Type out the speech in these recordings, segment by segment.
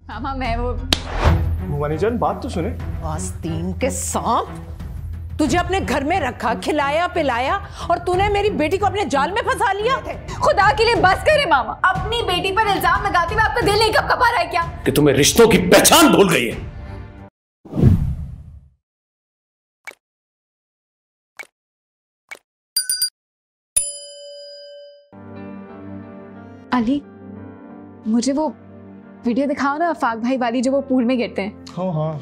मामा मैं वो भवानी जान बात तो सुने। आस्तीन के सांप, तुझे अपने घर में रखा, खिलाया पिलाया और तूने मेरी बेटी को अपने जाल में फंसा लिया। खुदा के लिए बस करे मामा, अपनी बेटी पर इल्जाम लगाते हुए आपका दिल नहीं कपकपा रहा है क्या? कि तुम्हें रिश्तों की पहचान भूल गई है। अली, मुझे वो वीडियो दिखाओ ना आफाक भाई वाली, जो वो पूल में गिरते हैं। हाँ हाँ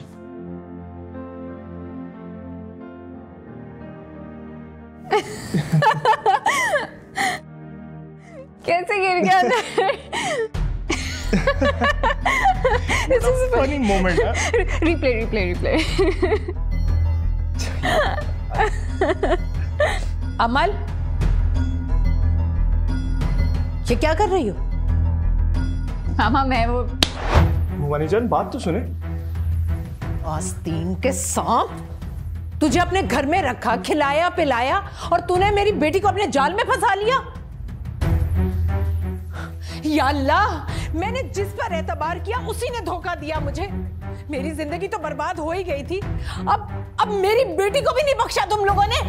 कैसे गिर गया था? This is फनी मोमेंट है। रिप्ले। अमल, ये क्या कर रही हो? मामा मैं वो भवानी जान बात तो सुने। आस्तीन के सांप, तुझे अपने घर में रखा, खिलाया पिलाया और तूने मेरी बेटी को अपने जाल में फंसा लिया। या अल्लाह, मैंने जिस पर एतबार किया उसी ने धोखा दिया मुझे। मेरी जिंदगी तो बर्बाद हो ही गई थी, अब मेरी बेटी को भी नहीं बख्शा तुम लोगों ने।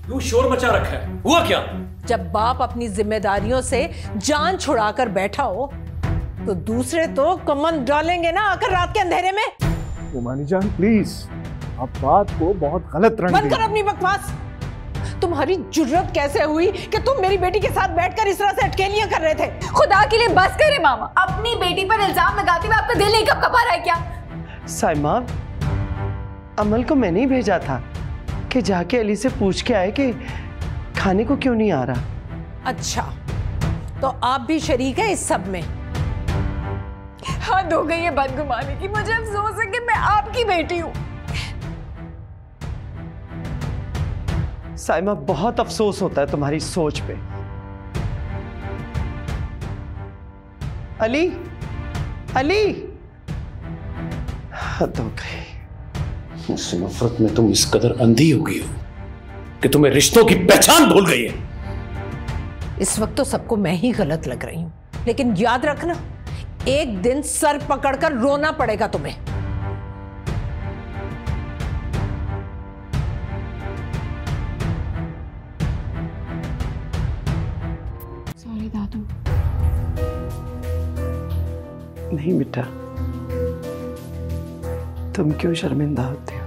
क्यों शोर मचा रखा है? हुआ क्या? जब बाप अपनी जिम्मेदारियों से जान छुड़ाकर बैठा हो तो दूसरे तो कमन डालेंगे ना आकर रात के अंधेरे में। भवानी जान प्लीज, आप बात को बहुत गलत रंग बंद कर अपनी बकवास। तुम्हारी जुर्रत कैसे हुई कि तुम मेरी बेटी के साथ बैठकर इस तरह से अटकेलियां कर रहे थे? खुदा के लिए बस करे मामा, अपनी बेटी पर इल्जाम लगाते हुए आपका दिल नहीं कपकपा रहा है क्या? साइमा, अमल को मैंने ही भेजा था कि जाके अली से पूछ के आए कि खाने को क्यों नहीं आ रहा। अच्छा, तो आप भी शरीक है इस सब में? हद हो गई है बदगुमानी की। मुझे अफसोस है कि मैं आपकी बेटी हूँ। साइमा, बहुत अफसोस होता है तुम्हारी सोच पे। अली, अली, हद हो गई। मुझसे नफरत में तुम इस कदर अंधी हो गई हो कि तुम्हें रिश्तों की पहचान भूल गई है। इस वक्त तो सबको मैं ही गलत लग रही हूँ, लेकिन याद रखना, एक दिन सर पकड़कर रोना पड़ेगा तुम्हें। सॉरी दादू। नहीं बेटा, तुम क्यों शर्मिंदा होती हो?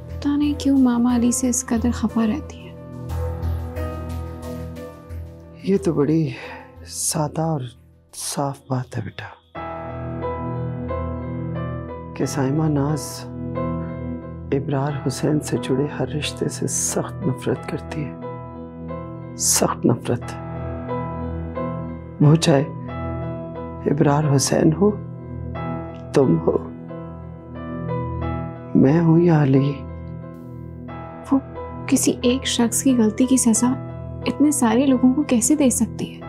पता नहीं क्यों मामा अली से इस कदर खफा रहती है। ये तो बड़ी सादा और साफ बात है बेटा कि साइमा नाज इब्रार हुसैन से जुड़े हर रिश्ते से सख्त नफरत करती है, सख्त नफरत। वो चाहे इब्रार हुसैन हो, तुम हो, मैं हूं या अली। वो किसी एक शख्स की गलती की सजा इतने सारे लोगों को कैसे दे सकती है?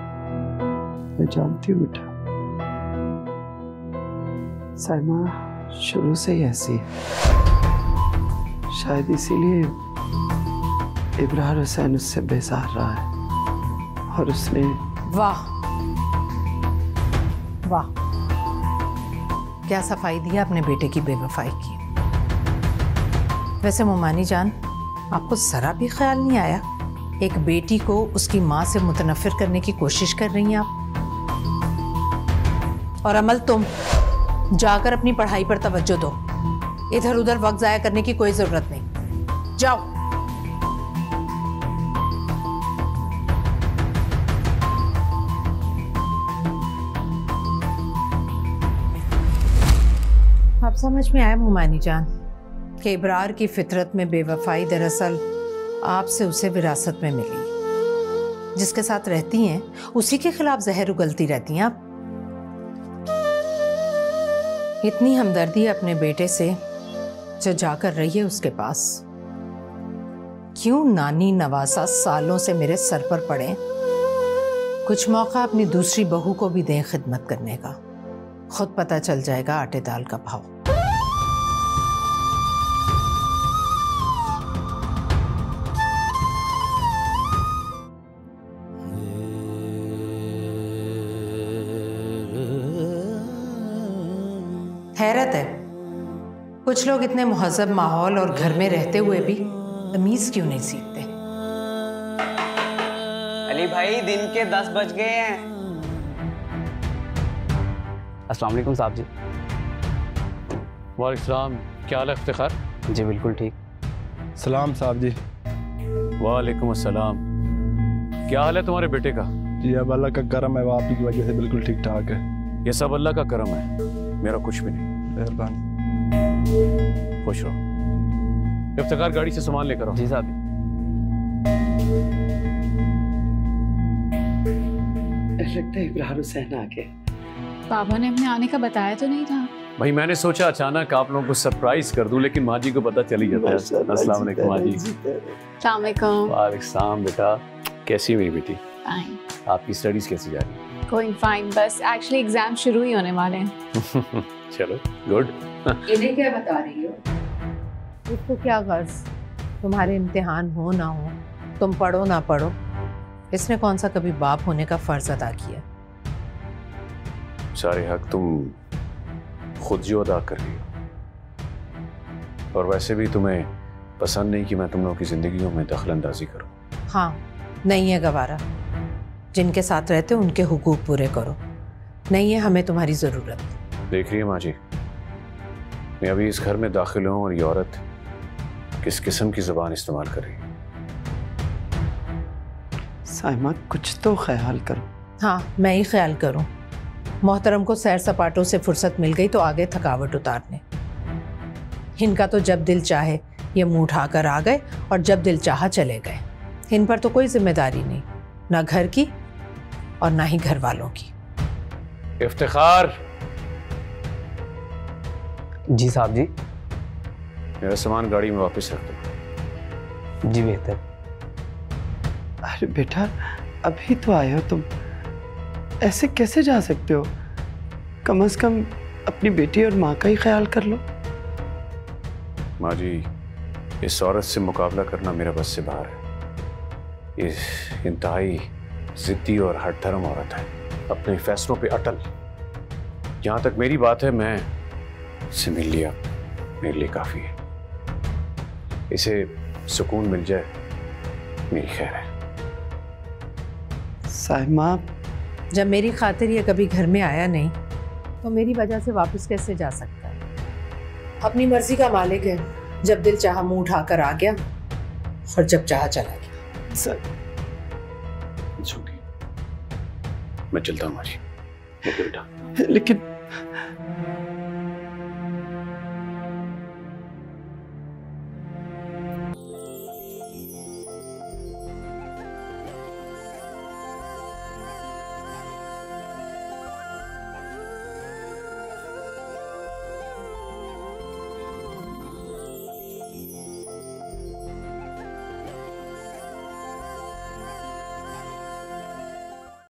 मैं जानती हूँ बेटा, साइमा शुरू से ही ऐसी है। शायद इसीलिए इब्रार हुसैन उससे बेजार रहा है और उसने। वाह वाह, क्या सफाई दिया अपने बेटे की बेवफाई की। वैसे मोमानी जान, आपको जरा भी ख्याल नहीं आया एक बेटी को उसकी माँ से मुतनफिर करने की कोशिश कर रही हैं आप? और अमल, तुम जाकर अपनी पढ़ाई पर तवज्जो दो। इधर उधर वक्त जाया करने की कोई जरूरत नहीं। जाओ। अब समझ में आया मोमानी जान कि इब्रार की फितरत में बेवफाई दरअसल आपसे उसे विरासत में मिली। जिसके साथ रहती हैं उसी के खिलाफ जहर उगलती रहती हैं आप। इतनी हमदर्दी अपने बेटे से जो जाकर रही है उसके पास। क्यों नानी नवासा सालों से मेरे सर पर पड़े? कुछ मौका अपनी दूसरी बहू को भी दें खिदमत करने का। खुद पता चल जाएगा आटे दाल का भाव। हैरत है, कुछ लोग इतने मुहज़्ज़ब माहौल और घर में रहते हुए भी तमीज़ क्यों नहीं सीखते। अली भाई, दिन के 10 बज गए हैं। अस्सलाम वालेकुम साहब जी। वालेकुम सलाम। क्या हाल है इफ्तिखार? जी बिल्कुल ठीक। सलाम साहब जी। वालेकुम अस्सलाम। क्या हाल है तुम्हारे बेटे का? जी अब अल्लाह का करम है, वो आप ही की वजह से बिल्कुल ठीक ठाक है। ये सब अल्लाह का करम है, मेरा कुछ भी नहीं। मेहरबानी। खुश रहो। इफ्तिखार गाड़ी से सामान लेकर आओ। जी साहब। लगता है इब्रार हुसैन आ गए। पापा ने अपने आने का बताया तो नहीं था। भाई मैंने सोचा अचानक आप लोगों को सरप्राइज कर दूं, लेकिन माँ जी को पता चल ही जाता है। अस्सलाम वालेकुम माँ जी। अस्सलाम वालेकुम। वालेकुम सलाम। बेटा कैसी है मेरी बेटी? फाइन। आपकी स्टडीज कैसी जा रही है? गोइंग फाइन, बस एक्चुअली एग्जाम शुरू ही होने वाले हैं। चलो गुड। इन्हें क्या बता रही हो? इसको क्या गर्ज, तुम्हारे इम्तिहान हो ना हो, तुम पढ़ो ना पढ़ो, इसने कौन सा कभी बाप होने का फर्ज अदा किया? सारे हक तुम खुद जो अदा कर रही हो, और वैसे भी तुम्हें पसंद नहीं कि मैं तुम लोगों की जिंदगियों में दखल अंदाजी करूं। हाँ, नहीं है गवारा। जिनके साथ रहते हो उनके हुकूक पूरे करो, नहीं है हमें तुम्हारी ज़रूरत। देख रही है माँ जी, मैं अभी इस घर में दाखिल हूँ और ये औरत किस किस्म की ज़बान इस्तेमाल कर रही है। साइमा कुछ तो ख्याल करो। हाँ, मैं ही ख्याल करूँ। मोहतरम को सैर सपाटों से फुर्सत मिल गई तो आगे थकावट उतारने। इनका तो जब दिल चाहे ये मुंह उठाकर आ गए और जब दिल चाहा चले गए। इन पर तो कोई जिम्मेदारी नहीं, ना घर की और ना ही घर वालों की। इफ्तिखार। जी साहब जी। मेरा सामान गाड़ी में वापस रख दो। जी बेहतर। अरे बेटा अभी तो आए हो तुम, ऐसे कैसे जा सकते हो? कम से कम अपनी बेटी और माँ का ही ख्याल कर लो। माँ जी, इस औरत से मुकाबला करना मेरा बस से बाहर है। ये इंतहाई जिद्दी और हठ धर्म औरत है, अपने फैसलों पे अटल। जहाँ तक मेरी बात है, मैं इससे मिल लिया, मेरे लिए काफ़ी है। इसे सुकून मिल जाए मेरी खैर है। साइमा, जब मेरी खातिर ये कभी घर में आया नहीं तो मेरी वजह से वापस कैसे जा सकता है? अपनी मर्जी का मालिक है, जब दिल चाहा मुंह उठाकर आ गया और जब चाहा चला गया। मैं चलता हूँ माँ जी। बेटा। लेकिन